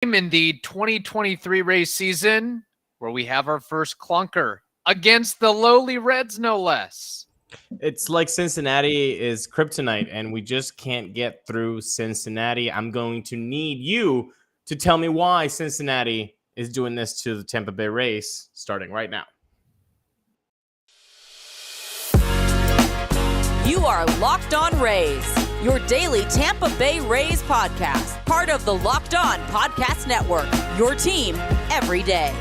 in the 2023 Rays season where we have our first clunker against the lowly Reds, no less. It's like Cincinnati is kryptonite, and we just can't get through Cincinnati. I'm going to need you to tell me why Cincinnati is doing this to the Tampa Bay Rays, starting right now. You are Locked On Rays, your daily Tampa Bay Rays podcast, part of the Locked On Podcast Network, your team every day.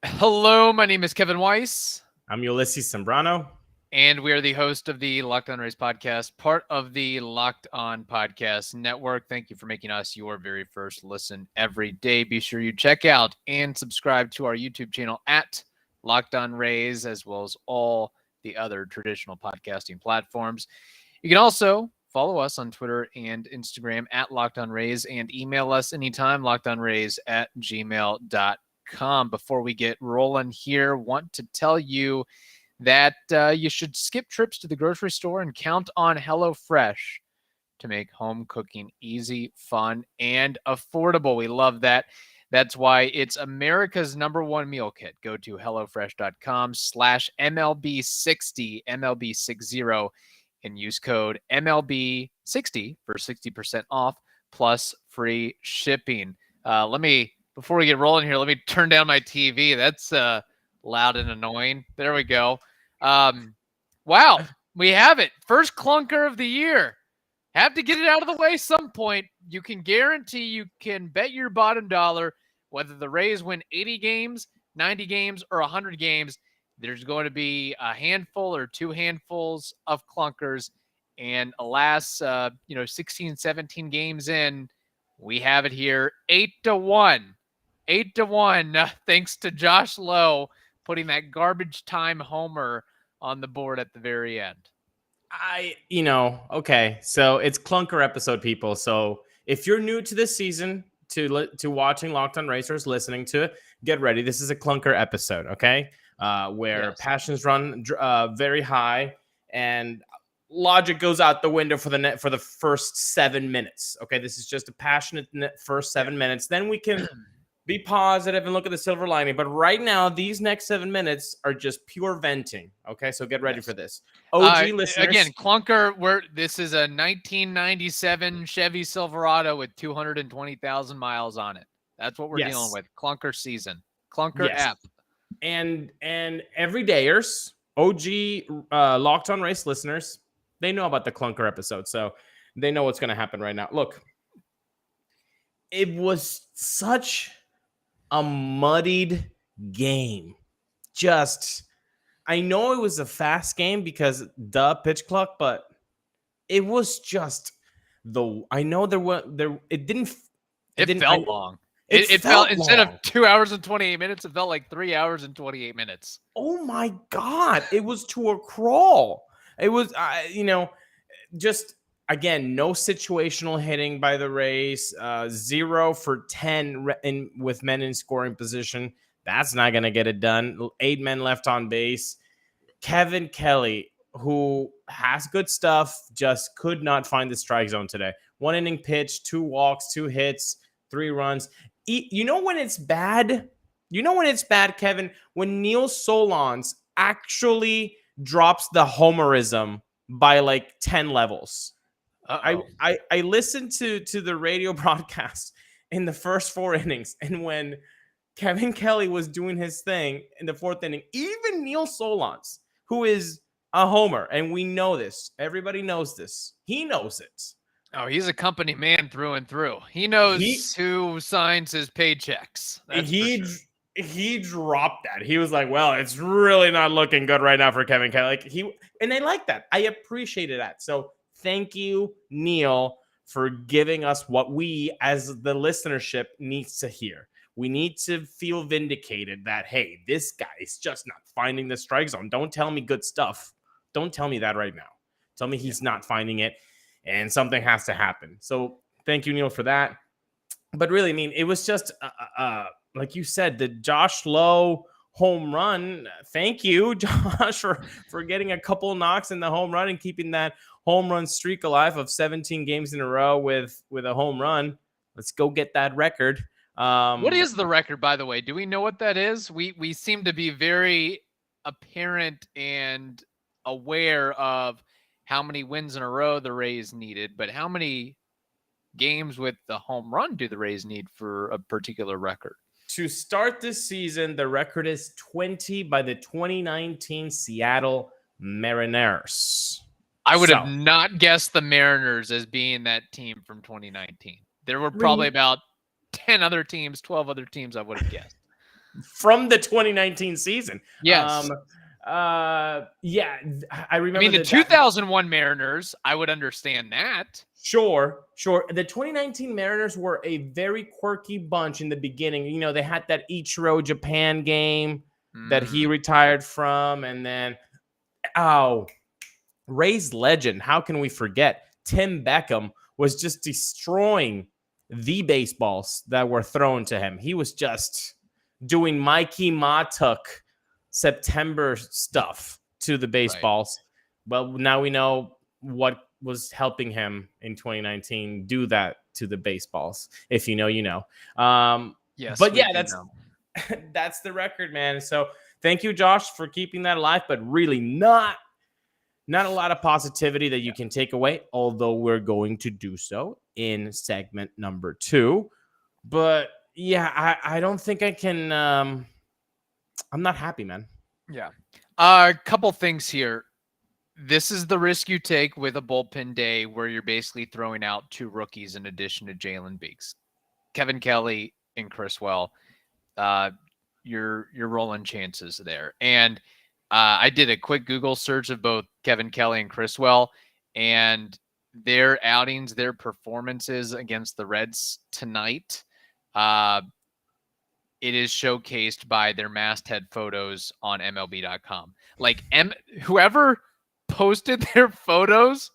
Hello, my name is Kevin Weiss. I'm Ulises Sambrano. And we are the host of the Locked On Rays podcast, part of the Locked On Podcast Network. Thank you for making us your very first listen every day. Be sure you check out and subscribe to our YouTube channel at Locked On Rays, as well as all the other traditional podcasting platforms. You can also follow us on Twitter and Instagram at Locked On Rays, and email us anytime, lockedonrays@gmail.com. Before we get rolling here, want to tell you that you should skip trips to the grocery store and count on HelloFresh to make home cooking easy, fun, and affordable. We love that. That's why it's America's #1 meal kit. Go to HelloFresh.com/MLB60, MLB60, and use code MLB60 for 60% off plus free shipping. Before we get rolling here, let me turn down my TV. That's loud and annoying. There we go. Wow, we have it. First clunker of the year. Have to get it out of the way some point. You can guarantee, you can bet your bottom dollar, whether the Rays win 80 games, 90 games, or 100 games, there's going to be a handful or two handfuls of clunkers. And alas, 16, 17 games in, we have it here. 8-1. 8-1, thanks to Josh Lowe putting that garbage time homer on the board at the very end. Okay, so it's clunker episode, people. So if you're new to this season, to watching Locked On Racers, listening to it, get ready. This is a clunker episode, okay? Where passions run very high and logic goes out the window for the first 7 minutes. Okay, this is just a passionate first 7 minutes. Then we can be positive and look at the silver lining. But right now, these next 7 minutes are just pure venting. Okay, so get ready for this. OG listeners. Again, clunker, this is a 1997 Chevy Silverado with 220,000 miles on it. That's what we're dealing with. Clunker season. Clunker app. And everydayers, OG Locked On Race listeners, they know about the clunker episode. So they know what's going to happen right now. Look, it was such a muddied game. I know it was a fast game because pitch clock, but it was just it felt long. It felt instead of 2 hours and 28 minutes, it felt like 3 hours and 28 minutes. Oh my God. It was to a crawl. It was, just again, no situational hitting by the Rays, 0 for 10 with men in scoring position. That's not going to get it done. 8 men left on base. Kevin Kelly, who has good stuff, just could not find the strike zone today. 1 inning pitch, 2 walks, 2 hits, 3 runs. You know when it's bad? Kevin? When Neil Solondz actually drops the homerism by like 10 levels. I listened to the radio broadcast in the first 4 innings, and when Kevin Kelly was doing his thing in the 4th inning, even Neil Solondz, who is a homer, and we know this, everybody knows this, he knows it. Oh, he's a company man through and through. He knows who signs his paychecks. He dropped that. He was like, well, it's really not looking good right now for Kevin Kelly. And I like that. I appreciated that. So thank you, Neil, for giving us what we as the listenership needs to hear. We need to feel vindicated that, hey, this guy is just not finding the strike zone. Don't tell me good stuff. Don't tell me that right now. Tell me he's not finding it and something has to happen. So thank you, Neil, for that. But really, I mean, it was just, like you said, the Josh Lowe home run. Thank you, Josh, for getting a couple knocks in the home run and keeping that home run streak alive of 17 games in a row with a home run. Let's go get that record. What is the record, by the way? Do we know what that is? We seem to be very apparent and aware of how many wins in a row the Rays needed, but how many games with the home run do the Rays need for a particular record? To start this season, the record is 20 by the 2019 Seattle Mariners. I would have not guessed the Mariners as being that team from 2019. There were probably about 10 other teams, 12 other teams I would have guessed. From the 2019 season. Yes. I remember. I mean, the 2001 Mariners, I would understand that. Sure. The 2019 Mariners were a very quirky bunch in the beginning. You know, they had that Ichiro Japan game that he retired from. And then, Rays legend. How can we forget? Tim Beckham was just destroying the baseballs that were thrown to him. He was just doing Mikey Matuk September stuff to the baseballs. Right. Well, now we know what was helping him in 2019 do that to the baseballs. If you know, you know. Yes, but yeah, that's the record, man. So thank you, Josh, for keeping that alive, but really not a lot of positivity that you can take away, although we're going to do so in segment number 2. But yeah, I don't think I can. I'm not happy, man. Yeah. A couple things here. This is the risk you take with a bullpen day where you're basically throwing out 2 rookies in addition to Jalen Beeks. Kevin Kelly and Criswell. You're rolling chances there. And I did a quick Google search of both Kevin Kelly and Criswell, and their outings, their performances against the Reds tonight, it is showcased by their masthead photos on MLB.com. Like, whoever posted their photos,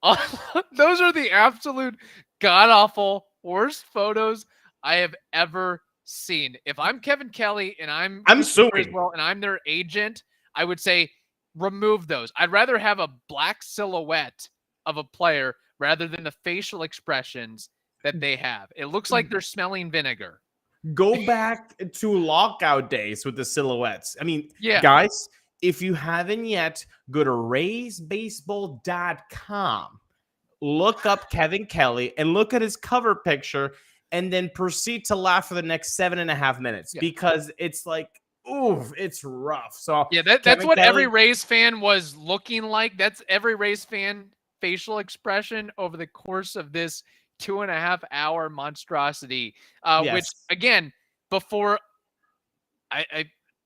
those are the absolute god-awful worst photos I have ever seen. If I'm Kevin Kelly and I'm suing Criswell and I'm their agent, I would say remove those. I'd rather have a black silhouette of a player rather than the facial expressions that they have. It looks like they're smelling vinegar. Go back to lockout days with the silhouettes. I mean, yeah, guys, if you haven't yet, go to RaysBaseball.com, look up Kevin Kelly and look at his cover picture, and then proceed to laugh for the next 7.5 minutes because it's like, oof, it's rough. So yeah, that's what every Rays fan was looking like. That's every Rays fan facial expression over the course of this 2.5-hour monstrosity. Which again, before I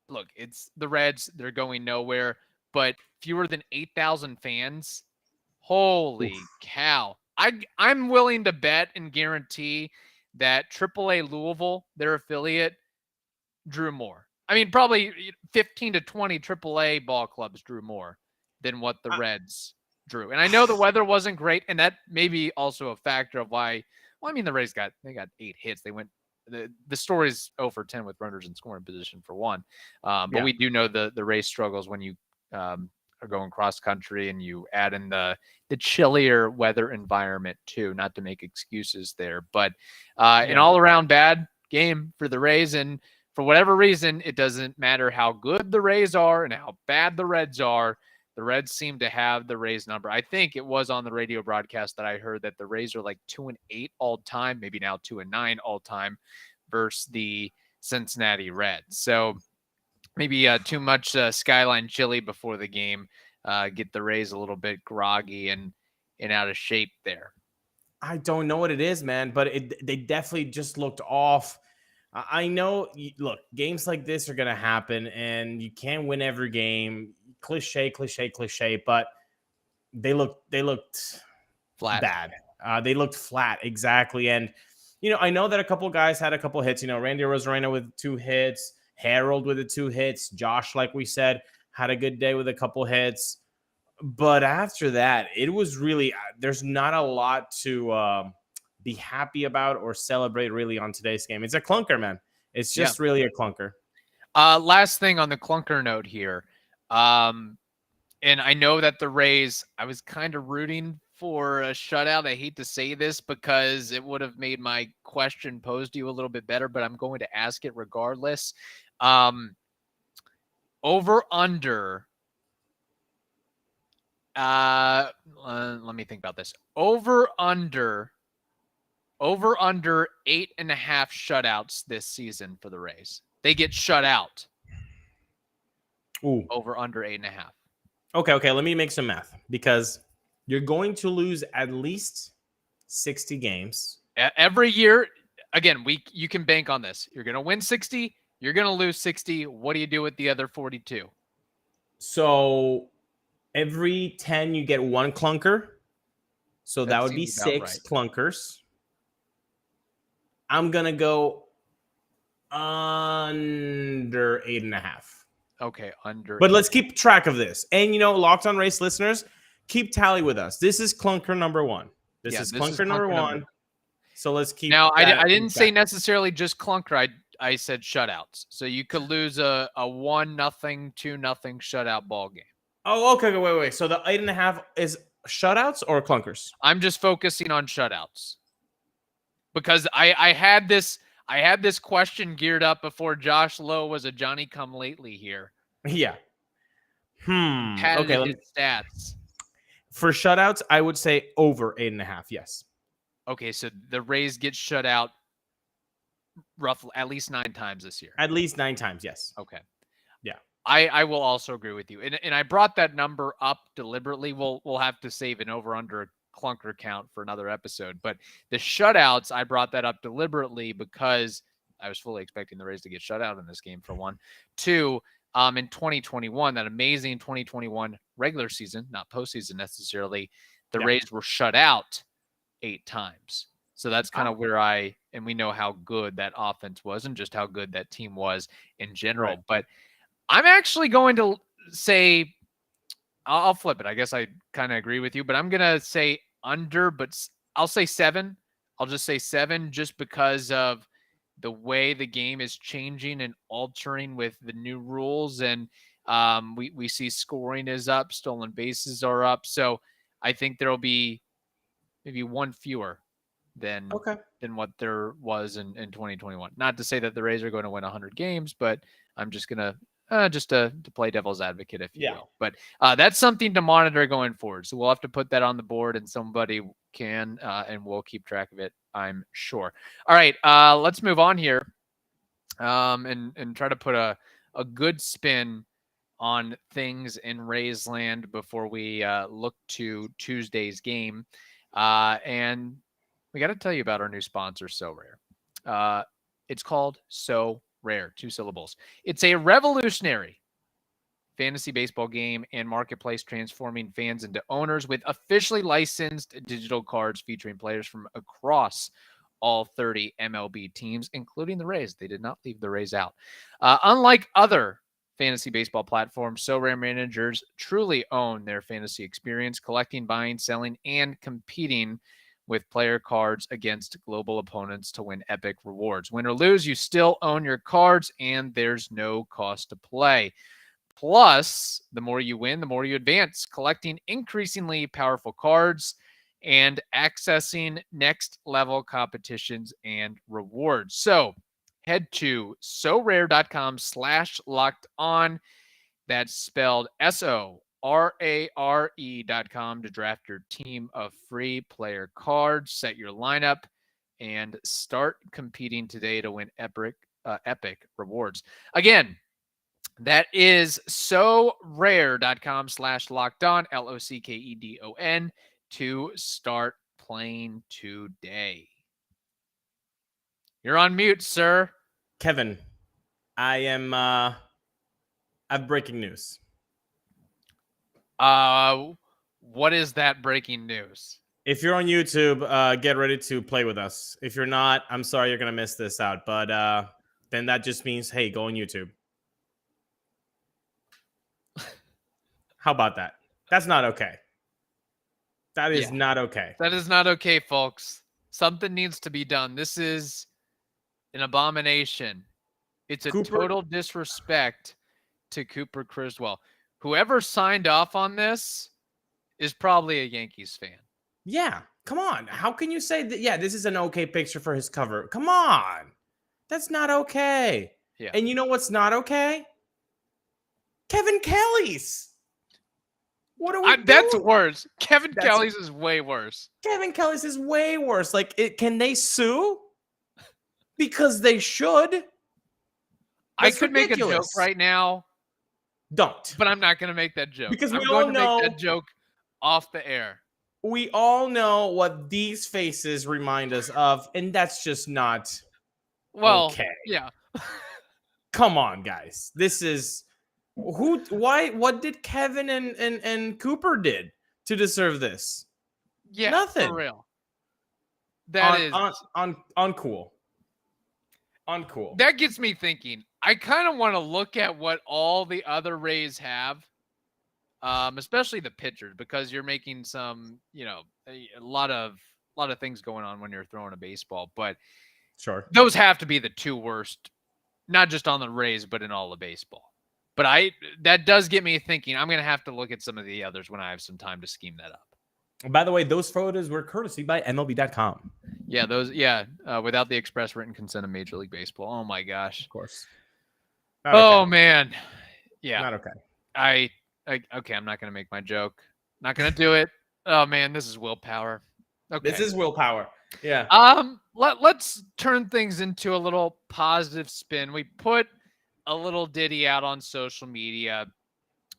look, it's the Reds, they're going nowhere, but fewer than 8,000 fans. Holy cow. I'm willing to bet and guarantee that AAA Louisville, their affiliate, drew more. I mean, probably 15 to 20 AAA ball clubs drew more than what the Reds drew. And I know the weather wasn't great, and that may be also a factor of why. Well, I mean, the Rays got 8 hits. They went. The story's 0 for 10 with runners in scoring position for one. But we do know the Rays struggles when you are going cross country and you add in the chillier weather environment too, not to make excuses there, but an all around bad game for the Rays. And for whatever reason, it doesn't matter how good the Rays are and how bad the Reds are. The Reds seem to have the Rays number. I think it was on the radio broadcast that I heard that the Rays are like 2-8 all time, maybe now 2-9 all time versus the Cincinnati Reds. So maybe too much Skyline chili before the game. Get the Rays a little bit groggy and out of shape there. I don't know what it is, man, but they definitely just looked off. I know, look, games like this are going to happen, and you can't win every game. Cliche, but they looked flat. Bad. They looked flat, exactly. And, you know, I know that a couple guys had a couple hits. You know, Randy Rosarena with 2 hits, Harold with the 2 hits, Josh, like we said, had a good day with a couple hits. But after that, it was really, there's not a lot to be happy about or celebrate really on today's game. It's a clunker, man. It's just really a clunker. Last thing on the clunker note here. And I know that the Rays, I was kind of rooting for a shutout. I hate to say this because it would have made my question posed to you a little bit better, but I'm going to ask it regardless. Over under. Let me think about this. Over under 8.5 shutouts this season for the Rays. They get shut out. Ooh. Over under 8.5. Okay. Let me make some math because you're going to lose at least 60 games Every year. Again, you can bank on this. You're going to win 60. You're going to lose 60. What do you do with the other 42? So every 10, you get one clunker. So that would be 6 clunkers. I'm going to go under 8.5. Okay, under. But let's keep track of this. And, Locked On Race listeners, keep tally with us. This is clunker number 1. This is clunker number 1. So let's keep. Now, I didn't say necessarily just clunker. I said shutouts. So you could lose a 1-0, 2-0 shutout ball game. Oh, okay. Wait. So the 8.5 is shutouts or clunkers? I'm just focusing on shutouts because I had this question geared up before Josh Lowe was a Johnny come lately here. Yeah. Okay. Stats for shutouts, I would say over 8.5. Yes. Okay, so the Rays get shut out roughly at least 9 times this year. At least 9 times, yes. Okay. Yeah. I will also agree with you. And I brought that number up deliberately. We'll have to save an over-under clunker count for another episode. But the shutouts, I brought that up deliberately because I was fully expecting the Rays to get shut out in this game, for one. 2, in 2021, that amazing 2021 regular season, not postseason necessarily, the Rays were shut out 8 times. So that's kind of where and we know how good that offense was and just how good that team was in general. Right. But I'm actually going to say, I'll flip it. I guess I kind of agree with you, but I'm going to say under, but I'll say 7. I'll just say 7 just because of the way the game is changing and altering with the new rules. And we see scoring is up, stolen bases are up. So I think there'll be maybe 1 fewer than what there was in 2021. Not to say that the Rays are going to win 100 games, but I'm just going to just to play devil's advocate, if you will. But that's something to monitor going forward. So we'll have to put that on the board, and somebody can, and we'll keep track of it, I'm sure. All right, let's move on here and try to put a good spin on things in Rays land before we look to Tuesday's game. And we got to tell you about our new sponsor, So Rare. It's called So Rare, 2 syllables. It's a revolutionary fantasy baseball game and marketplace transforming fans into owners with officially licensed digital cards featuring players from across all 30 MLB teams, including the Rays. They did not leave the Rays out. Unlike other fantasy baseball platforms, So Rare managers truly own their fantasy experience, collecting, buying, selling, and competing with player cards against global opponents to win epic rewards. Win or lose, you still own your cards, and there's no cost to play. Plus, the more you win, the more you advance, collecting increasingly powerful cards and accessing next-level competitions and rewards. So head to sorare.com/lockedon. That's spelled SORARE.com to draft your team of free player cards, set your lineup, and start competing today to win epic rewards. Again, that is sorare.com/lockedon, LOCKEDON, to start playing today. You're on mute, sir. Kevin, I have breaking news. What is that breaking news? If you're on YouTube, get ready to play with us. If you're not, I'm sorry you're going to miss this out. But then that just means, hey, go on YouTube. How about that? That's not okay. That is not okay. That is not okay, folks. Something needs to be done. This is an abomination. It's a total disrespect to Cooper Criswell. whoever signed off on this is probably a Yankees fan. Yeah, come on. How can you say that? Yeah, this is an okay picture for his cover. Come on. That's not okay. Yeah. And you know what's not okay? Kevin Kelly's. What are we doing? That's worse. Kevin That's- Kelly's is way worse. Kevin Kelly's is way worse. Like, can they sue? Because they should. I could make a joke right now. Don't. But I'm not going to make that joke. Because we I'm all going to know make that joke off the air. we all know what these faces remind us of, and that's just not okay. Yeah. Come on, guys. This is what did Kevin and Cooper did to deserve this? Yeah, nothing. For real. That is uncool. Uncool. That gets me thinking. I kind of want to look at what all the other Rays have, especially the pitchers, because you're making some, a lot of things going on when you're throwing a baseball. But sure, those have to be the two worst, not just on the Rays, but in all of baseball. But that does get me thinking. I'm going to have to look at some of the others when I have some time to scheme that up. By the way, those photos were courtesy by MLB.com. Yeah, without the express written consent of Major League Baseball. Oh my gosh. Of course. Man. Yeah. Not okay. Okay, I'm not going to make my joke. Not going to do it. Oh man, this is willpower. Okay. This is willpower. Yeah. Let's turn things into a little positive spin. We put a little ditty out on social media.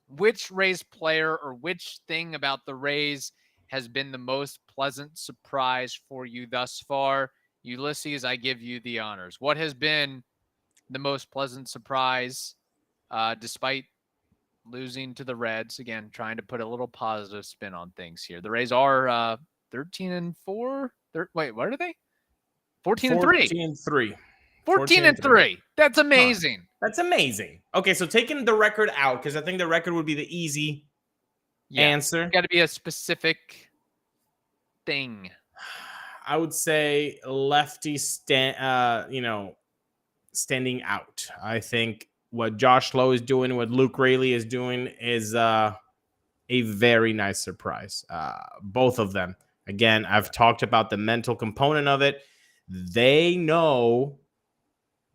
Which Rays player or which thing about the Rays has been the most pleasant surprise for you thus far? Ulises, I give you the honors. What has been the most pleasant surprise despite losing to the Reds? Again, trying to put a little positive spin on things here. The Rays are 13-4. Wait, what are they? 14-3. 14-3. 14-3. That's amazing. That's amazing. Okay, so taking the record out, because I think the record would be the easy answer. Got to be a specific thing. I would say lefty standing out. I think what Josh Lowe is doing, what Luke Raley is doing is a very nice surprise. Both of them. Again, I've talked about the mental component of it. They know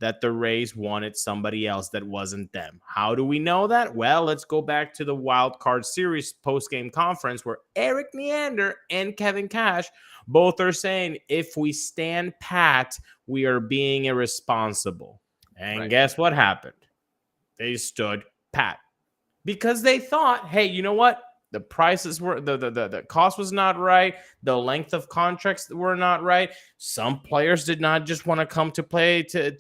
that the Rays wanted somebody else that wasn't them. How do we know that? Well, let's go back to the Wild Card Series post-game conference where Eric Neander and Kevin Cash both are saying, if we stand pat, we are being irresponsible. And guess what happened? They stood pat because they thought, hey, you know what? The prices were the cost was not right. The length of contracts were not right. Some players did not just want to come to play to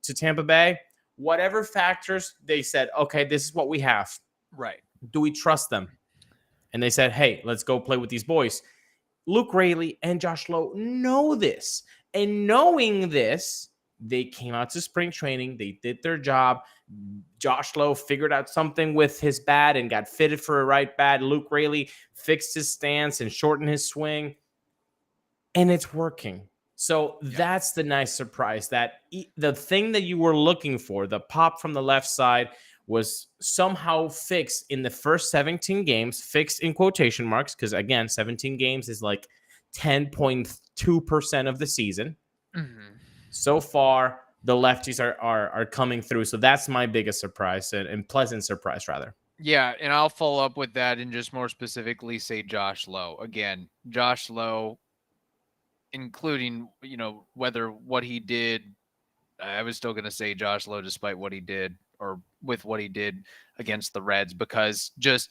Tampa Bay. Whatever factors, they said, okay, this is what we have. Right. Do we trust them? And they said, hey, let's go play with these boys. Luke Raley and Josh Lowe know this. And knowing this, they came out to spring training. They did their job. Josh Lowe figured out something with his bat and got fitted for a right bat. Luke Raley fixed his stance and shortened his swing. And it's working. So that's the nice surprise, that the thing that you were looking for, the pop from the left side, was somehow fixed in the first 17 games, fixed in quotation marks, because again, 17 games is like 10.2% of the season. Mm-hmm. So far, the lefties are coming through. So that's my biggest surprise and pleasant surprise, rather. Yeah, and I'll follow up with that and just more specifically say Josh Lowe. Again, Josh Lowe, including, whether what he did, I was still going to say Josh Lowe despite what he did or with what he did against the Reds, because just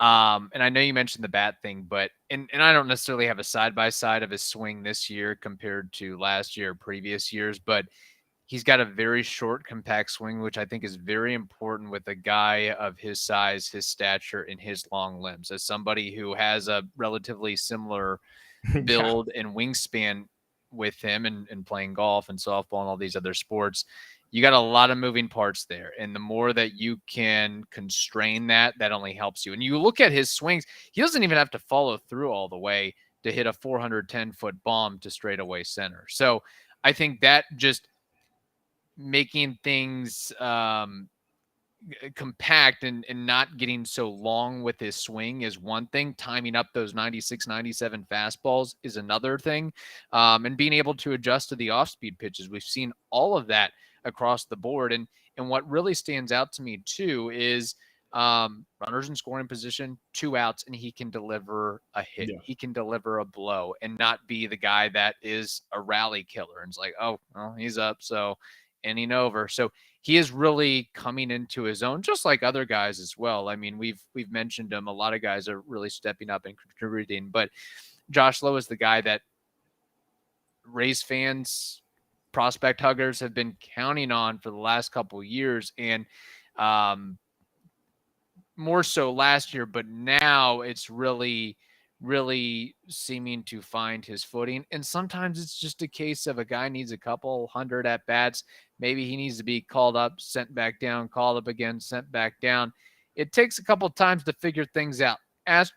and I know you mentioned the bat thing, but and I don't necessarily have a side-by-side of his swing this year compared to last year or previous years, but he's got a very short, compact swing, which I think is very important with a guy of his size, his stature, and his long limbs. As somebody who has a relatively similar build and wingspan with him and playing golf and softball and all these other sports, you got a lot of moving parts there. And the more that you can constrain that only helps you. And you look at his swings, he doesn't even have to follow through all the way to hit a 410-foot bomb to straightaway center. So I think that just making things compact and not getting so long with his swing is one thing. Timing up those 96, 97 fastballs is another thing. And being able to adjust to the off-speed pitches. We've seen all of that across the board. And what really stands out to me too is runners in scoring position, 2 outs, and he can deliver a hit. Yeah. He can deliver a blow and not be the guy that is a rally killer. And it's like, oh, well, he's up, so inning over. So he is really coming into his own, just like other guys as well. I mean, we've mentioned him. A lot of guys are really stepping up and contributing, but Josh Lowe is the guy that Rays fans, prospect huggers have been counting on for the last couple of years. And, more so last year, but now it's really seeming to find his footing. And sometimes it's just a case of a guy needs a couple hundred at bats. Maybe he needs to be called up, sent back down, called up again, sent back down. It takes a couple of times to figure things out. Ask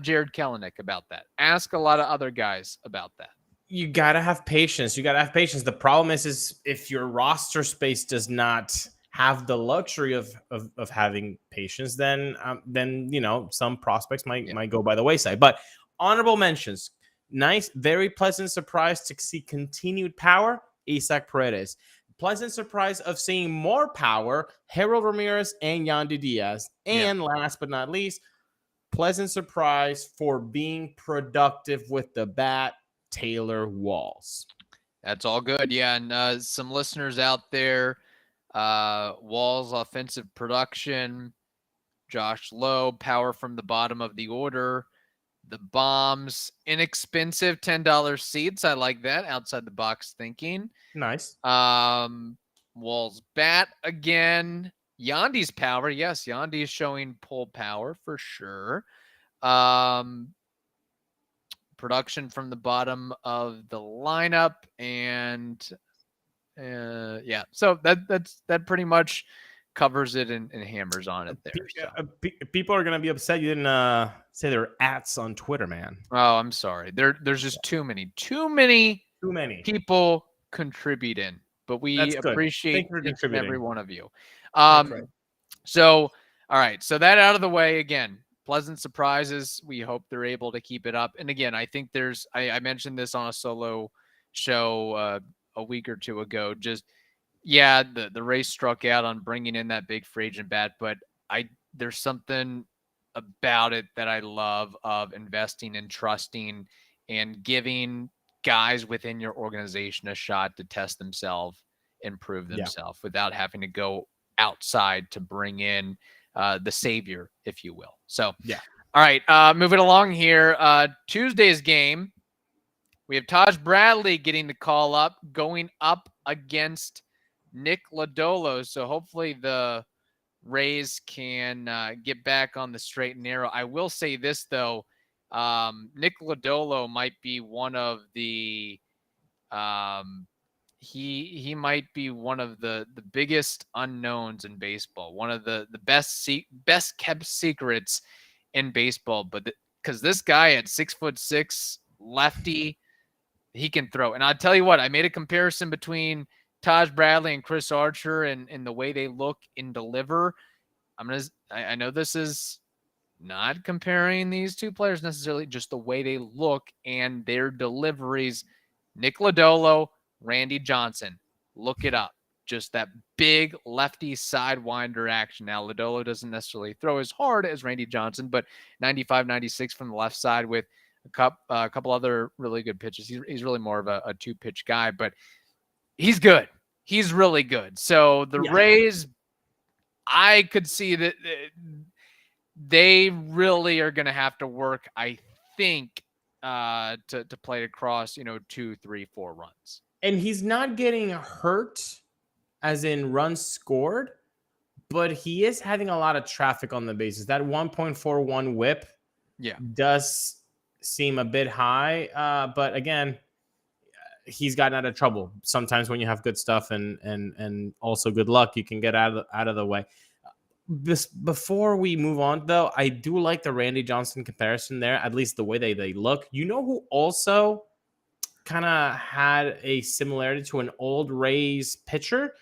Jared Kelenic about that. Ask a lot of other guys about that. You got to have patience. The problem is if your roster space does not have the luxury of having patience, then some prospects might go by the wayside. But honorable mentions, nice, very pleasant surprise to see continued power, Isaac Paredes. Pleasant surprise of seeing more power, Harold Ramirez and Yandy Diaz. And last but not least, pleasant surprise for being productive with the bat, Taylor Walls. That's all good. Yeah, and some listeners out there, Walls offensive production, Josh Lowe, power from the bottom of the order, the bombs, inexpensive $10 seats. I like that. Outside the box thinking. Nice. Walls bat again. Yandy's power. Yes, Yandy is showing pull power for sure. Production from the bottom of the lineup, and so that pretty much covers it and hammers on it there. So. People are gonna be upset you didn't say their ats on Twitter, man. Oh, I'm sorry. There's just too many people contributing, but we appreciate each and every one of you. So all right, so that out of the way again. Pleasant surprises. We hope they're able to keep it up. And again, I think I mentioned this on a solo show a week or two ago. Just, the Rays struck out on bringing in that big free agent bat, but there's something about it that I love of investing and trusting and giving guys within your organization a shot to test themselves and prove themselves without having to go outside to bring in the savior, if you will. So, all right, moving along here. Tuesday's game, we have Taj Bradley getting the call up, going up against Nick Lodolo. So hopefully the Rays can get back on the straight and narrow. I will say this, though. Nick Lodolo might be one of the he might be one of the biggest unknowns in baseball, one of the best kept secrets in baseball. But because this guy at 6'6", lefty, he can throw. And I'll tell you what, I made a comparison between Taj Bradley and Chris Archer and the way they look and deliver. I know this is not comparing these two players necessarily, just the way they look and their deliveries. Nick Lodolo, Randy Johnson, look it up. Just that big lefty sidewinder action. Now, Lodolo doesn't necessarily throw as hard as Randy Johnson, but 95, 96 from the left side with a couple other really good pitches. He's really more of a two-pitch guy, but he's good. He's really good. So the Rays, I could see that they really are going to have to work, I think, to play across, 2, 3, 4 runs. And he's not getting hurt as in runs scored, but he is having a lot of traffic on the bases. That 1.41 whip does seem a bit high. But again, he's gotten out of trouble. Sometimes when you have good stuff and also good luck, you can get out of the way. Before we move on, though, I do like the Randy Johnson comparison there, at least the way they look. You know who also kind of had a similarity to an old Rays pitcher?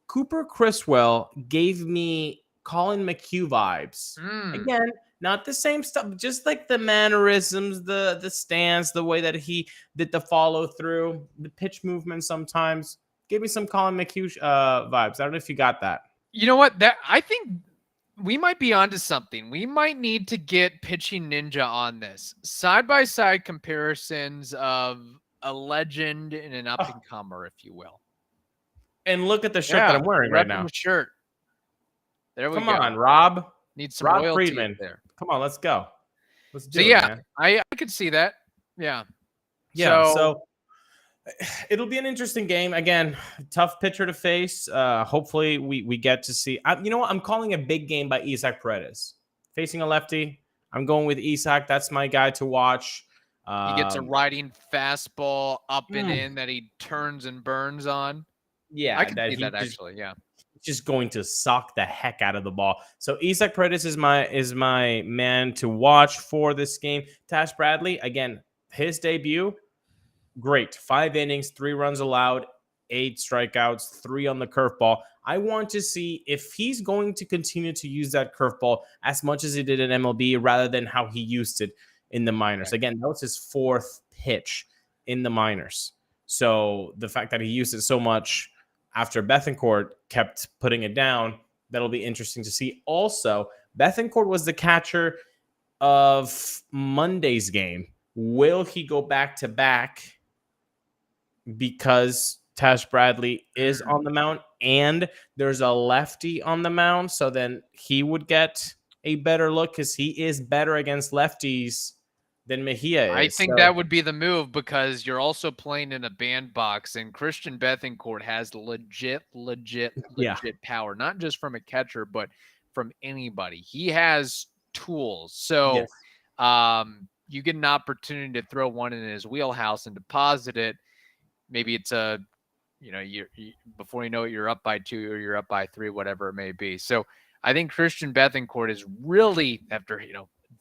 Cooper Criswell gave me Colin McHugh vibes. Mm. Again, not the same stuff, just like the mannerisms, the stance, the way that he did the follow through, the pitch movement sometimes. Give me some Colin McHugh vibes. I don't know if you got that. You know what? That I think we might be onto something. We might need to get Pitching Ninja on this. Side-by-side comparisons of a legend and an up-and-comer, if you will. And look at the shirt that I'm wearing right repping now. the shirt. There we go. Come on, Rob. Need some Rob royalty Friedman. there. Come on, let's go. Let's do it, yeah, man. I could see that. Yeah. Yeah, so it'll be an interesting game. Again, tough pitcher to face. Hopefully we get to see. You know what? I'm calling a big game by Isaac Paredes. Facing a lefty. I'm going with Isaac. That's my guy to watch. He gets a riding fastball up and in that he turns and burns on. Yeah, I can see that actually. Yeah. Just going to sock the heck out of the ball. So Isaac Paredes is my man to watch for this game. Taj Bradley, again, his debut, great. 5 innings, 3 runs allowed, 8 strikeouts, 3 on the curveball. I want to see if he's going to continue to use that curveball as much as he did in MLB rather than how he used it in the minors. Okay. Again, that was his 4th pitch in the minors. So the fact that he used it so much after Bethancourt kept putting it down, that'll be interesting to see. Also, Bethancourt was the catcher of Monday's game. Will he go back-to-back because Taj Bradley is on the mound and there's a lefty on the mound? So then he would get a better look because he is better against lefties than Mejia is. I think that would be the move because you're also playing in a bandbox, and Christian Bethancourt has legit power, not just from a catcher, but from anybody. He has tools. So you get an opportunity to throw one in his wheelhouse and deposit it. Maybe it's before you know it, you're up by 2 or you're up by 3, whatever it may be. So I think Christian Bethancourt is really, after,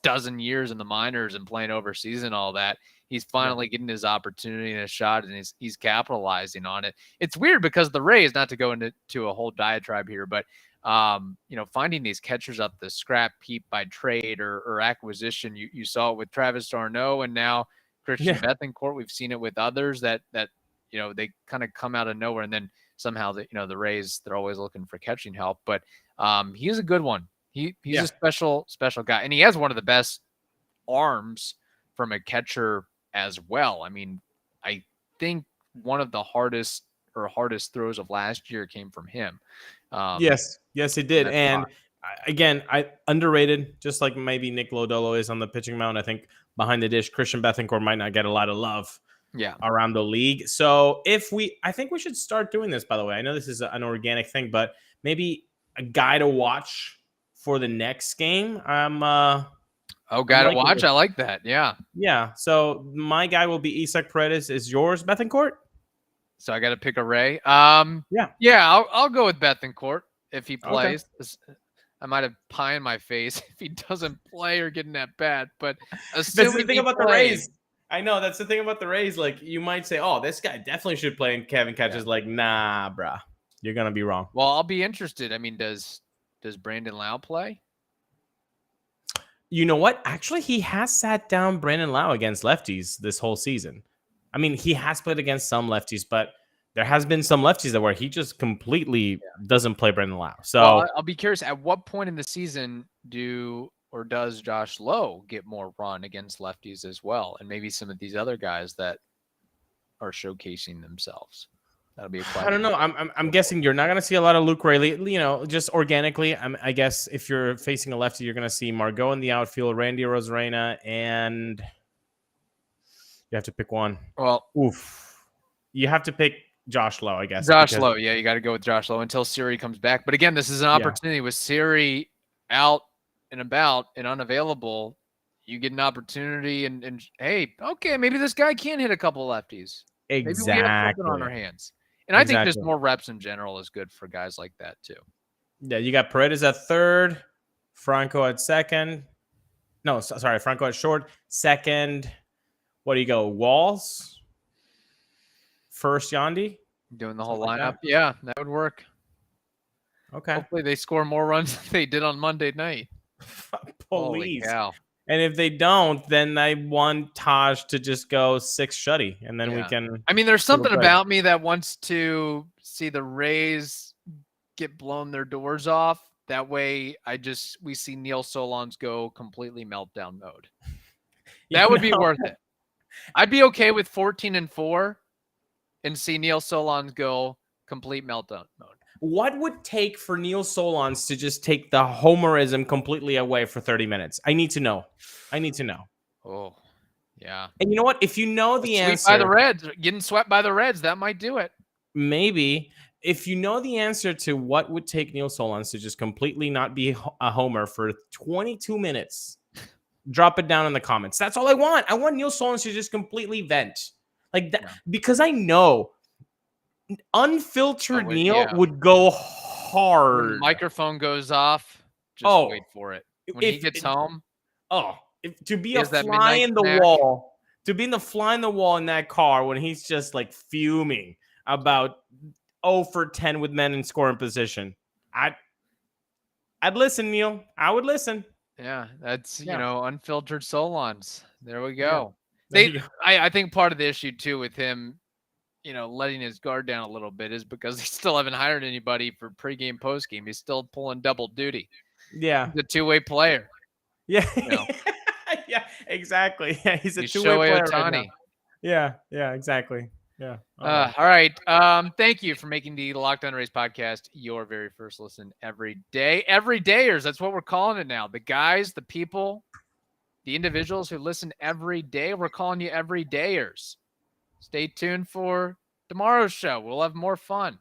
dozen years in the minors and playing overseas and all that, he's finally getting his opportunity and a shot, and he's capitalizing on it. It's weird because the Rays, not to go into a whole diatribe here, but finding these catchers up the scrap heap by trade or acquisition, you saw it with Travis d'Arnaud and now Christian Bethancourt. We've seen it with others that they kind of come out of nowhere, and then somehow the Rays, they're always looking for catching help, but he's a good one. He's a special guy, and he has one of the best arms from a catcher as well. I mean, I think one of the hardest throws of last year came from him. Yes, it did. And again, I underrated, just like maybe Nick Lodolo is on the pitching mound. I think behind the dish, Christian Bethancourt might not get a lot of love around the league. So I think we should start doing this, by the way. I know this is an organic thing, but maybe a guy to watch for the next game. Guy to watch. I like that. Yeah. Yeah. So my guy will be Isaac Paredes. Is yours Bethancourt? So I got to pick a Ray. I'll go with Bethancourt if he plays. Okay. I might have pie in my face if he doesn't play or getting that bad. But that's the thing about the Rays. I know that's the thing about the Rays. Like, you might say, "Oh, this guy definitely should play," and Kevin catches like, "Nah, bruh, you're gonna be wrong." Well, I'll be interested. I mean, does Brandon Lau play? You know what? Actually, he has sat down Brandon Lau against lefties this whole season. I mean, he has played against some lefties, but there has been some lefties where he just completely doesn't play Brandon Lau. So I'll be curious, at what point in the season does Josh Lowe get more run against lefties as well? And maybe some of these other guys that are showcasing themselves. That'll be a question. I don't know. I'm guessing you're not going to see a lot of Luke Raley. Just organically, I guess if you're facing a lefty, you're going to see Margot in the outfield, Randy Rosarena, and you have to pick one. Well, you have to pick Josh Lowe, I guess. Josh Lowe, yeah, you got to go with Josh Lowe until Siri comes back. But again, this is an opportunity with Siri out and about and unavailable. You get an opportunity, and hey, okay, maybe this guy can hit a couple of lefties. Exactly. Maybe we have something on our hands. And I think just more reps in general is good for guys like that too. Yeah, you got Paredes at third, Franco at second. No, sorry, Franco at short. Second, what do you go? Walls? First, Yandy? Doing the whole lineup. Yeah, that would work. Okay. Hopefully they score more runs than they did on Monday night. Holy Please. cow. And if they don't, then I want Taj to just go 6 shutty, and then we can. I mean, there's take a something break. about me that wants to see the Rays get blown their doors off. That way, we see Neil Solondz go completely meltdown mode. That would be worth it. I'd be okay with 14-4 and see Neil Solondz go complete meltdown mode. What would take for Neil Solondz to just take the homerism completely away for 30 minutes? I need to know. Oh, yeah. And you know what? If you know the Sweep answer, by the Reds, getting swept by the Reds, that might do it. maybe. If you know the answer to what would take Neil Solondz to just completely not be a homer for 22 minutes, drop it down in the comments. That's all I want. I want Neil Solondz to just completely vent. Like that, because I know unfiltered Neil would go hard. When the microphone goes off, just wait for it. When he gets home, to be a fly in the wall, to be in the fly in the wall in that car when he's just like fuming about 0 for 10 with men in scoring position, I'd listen, Neil. I would listen. Yeah, that's unfiltered Solondz. There we go. Yeah. I think part of the issue too with him, letting his guard down a little bit is because they still haven't hired anybody for pregame, postgame. He's still pulling double duty. Yeah, he's a two-way player. Yeah, yeah, exactly. Yeah, he's a two-way player right now. Yeah, exactly. Yeah. All right. Thank you for making the Locked On Rays podcast your very first listen every day. Everydayers, that's what we're calling it now. The guys, the people, the individuals who listen every day, we're calling you everydayers. Stay tuned for tomorrow's show. We'll have more fun.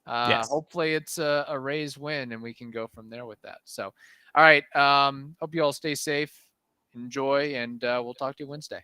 Yes. Hopefully it's a Rays win and we can go from there with that. So, all right. Hope you all stay safe, enjoy, and we'll talk to you Wednesday.